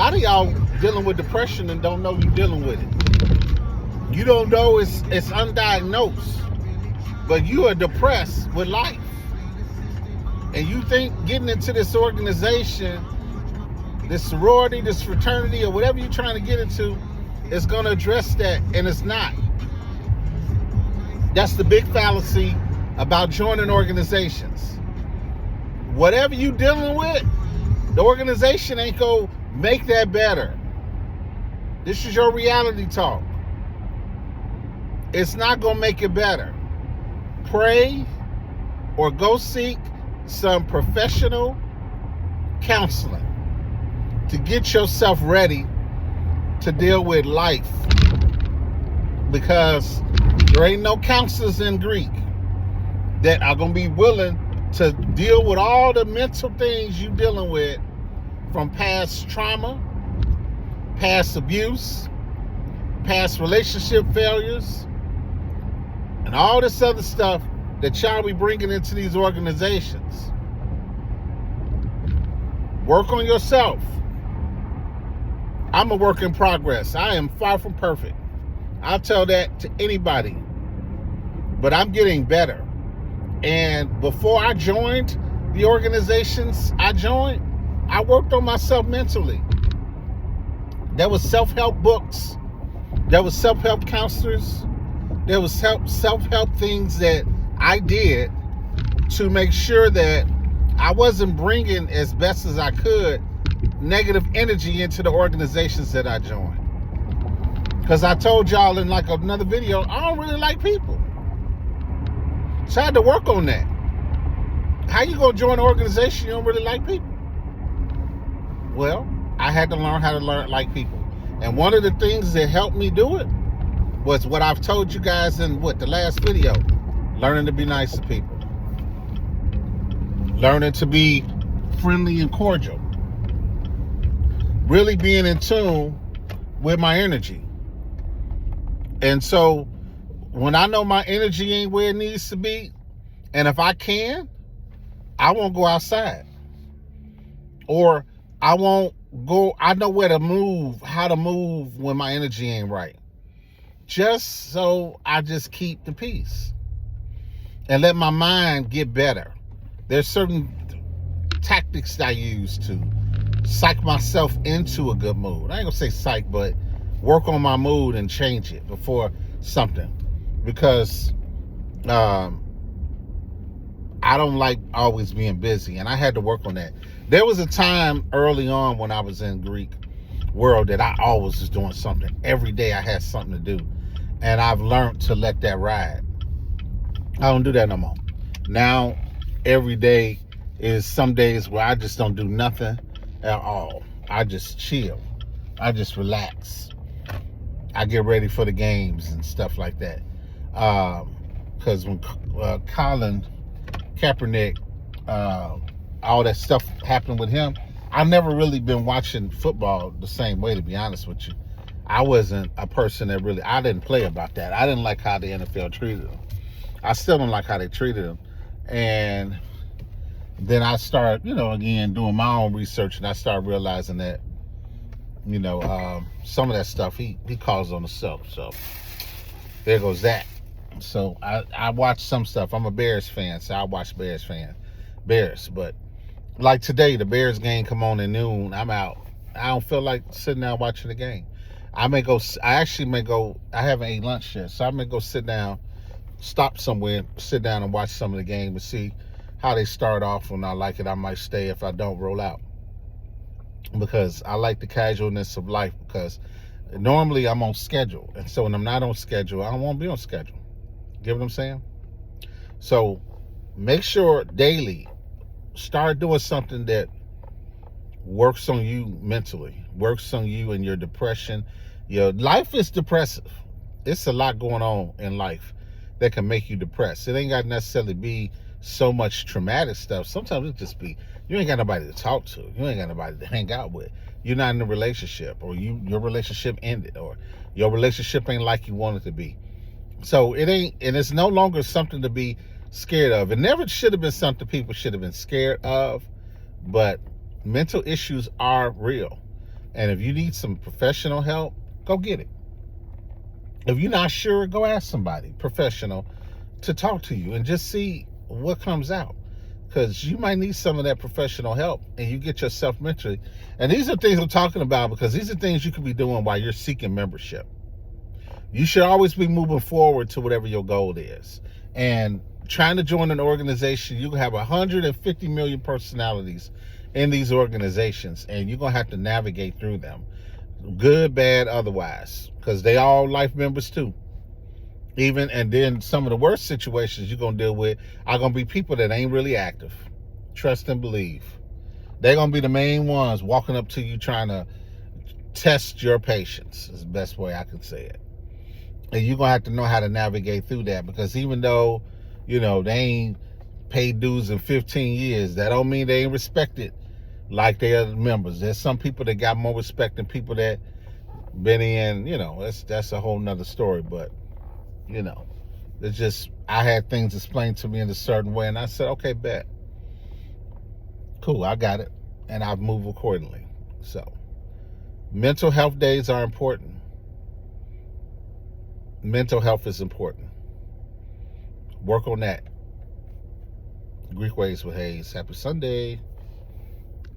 lot of y'all dealing with depression and don't know you're dealing with it. You don't know it's undiagnosed, but you are depressed with life. And you think getting into this organization, this sorority, this fraternity, or whatever you're trying to get into is going to address that, and it's not. That's the big fallacy about joining organizations. Whatever you're dealing with, the organization ain't going to make that better. This is your reality talk. It's not going to make it better. Pray or go seek some professional counseling to get yourself ready to deal with life, because there ain't no counselors in Greek that are going to be willing to deal with all the mental things you're dealing with from past trauma, past abuse, past relationship failures, and all this other stuff that y'all be bringing into these organizations. Work on yourself. I'm a work in progress. I am far from perfect. I'll tell that to anybody. But I'm getting better. And before I joined the organizations I joined, I worked on myself mentally. There was self-help books. There was self-help counselors. There was self-help things that I did to make sure that I wasn't bringing, as best as I could, negative energy into the organizations that I joined. Because I told y'all in like another video, I don't really like people. So I had to work on that. How you gonna join an organization you don't really like people? Well, I had to learn how to like people. And one of the things that helped me do it was what I've told you guys in the last video. Learning to be nice to people. Learning to be friendly and cordial. Really being in tune with my energy. And so when I know my energy ain't where it needs to be, and if I can, I won't go outside. Or I won't go, I know where to move, how to move when my energy ain't right. Just so I just keep the peace. And let my mind get better. There's certain tactics that I use to psych myself into a good mood. I ain't gonna say psych, but work on my mood and change it before something. Because I don't like always being busy, and I had to work on that. There was a time early on when I was in Greek world that I always was doing something. Every day I had something to do. And I've learned to let that ride. I don't do that no more. Now, every day is some days where I just don't do nothing at all. I just chill. I just relax. I get ready for the games and stuff like that. Because when Colin Kaepernick, all that stuff happened with him, I've never really been watching football the same way, to be honest with you. I wasn't a person that really, I didn't play about that. I didn't like how the NFL treated him. I still don't like how they treated him. And then I started, again, doing my own research, and I started realizing that, some of that stuff he caused on himself. So there goes that. So I watch some stuff. I'm a Bears fan, so I watch Bears. But like today, the Bears game come on at noon. I'm out. I don't feel like sitting down watching the game. I haven't ate lunch yet, so I may go sit down, stop somewhere, sit down and watch some of the game and see how they start off. When I like it, I might stay. If I don't, roll out. Because I like the casualness of life, because normally I'm on schedule. And so when I'm not on schedule, I don't want to be on schedule. Get what I'm saying? So make sure daily, start doing something that works on you mentally, works on you and your depression. Your life is depressive. It's a lot going on in life that can make you depressed. It ain't got to necessarily be so much traumatic stuff. Sometimes it just be, you ain't got nobody to talk to. You ain't got nobody to hang out with. You're not in a relationship, or your relationship ended, or your relationship ain't like you want it to be. So it ain't, and it's no longer something to be scared of. It never should have been something people should have been scared of, but mental issues are real. And if you need some professional help, go get it. If you're not sure, go ask somebody professional to talk to you and just see what comes out. Because you might need some of that professional help, and you get yourself mentored. And these are things I'm talking about because these are things you could be doing while you're seeking membership. You should always be moving forward to whatever your goal is. And trying to join an organization, you have 150 million personalities in these organizations, and you're going to have to navigate through them. Good, bad, otherwise. Because they all life members too. And then some of the worst situations you're going to deal with are going to be people that ain't really active. Trust and believe. They're going to be the main ones walking up to you trying to test your patience, is the best way I can say it. And you're going to have to know how to navigate through that, because even though, they ain't paid dues in 15 years, that don't mean they ain't respected like they are members. There's some people that got more respect than people that been in, that's a whole nother story. But, it's just, I had things explained to me in a certain way, and I said, okay, bet. Cool, I got it. And I've moved accordingly. So, mental health days are important. Mental health is important. Work on that. Greek Ways with Hayes. Happy Sunday.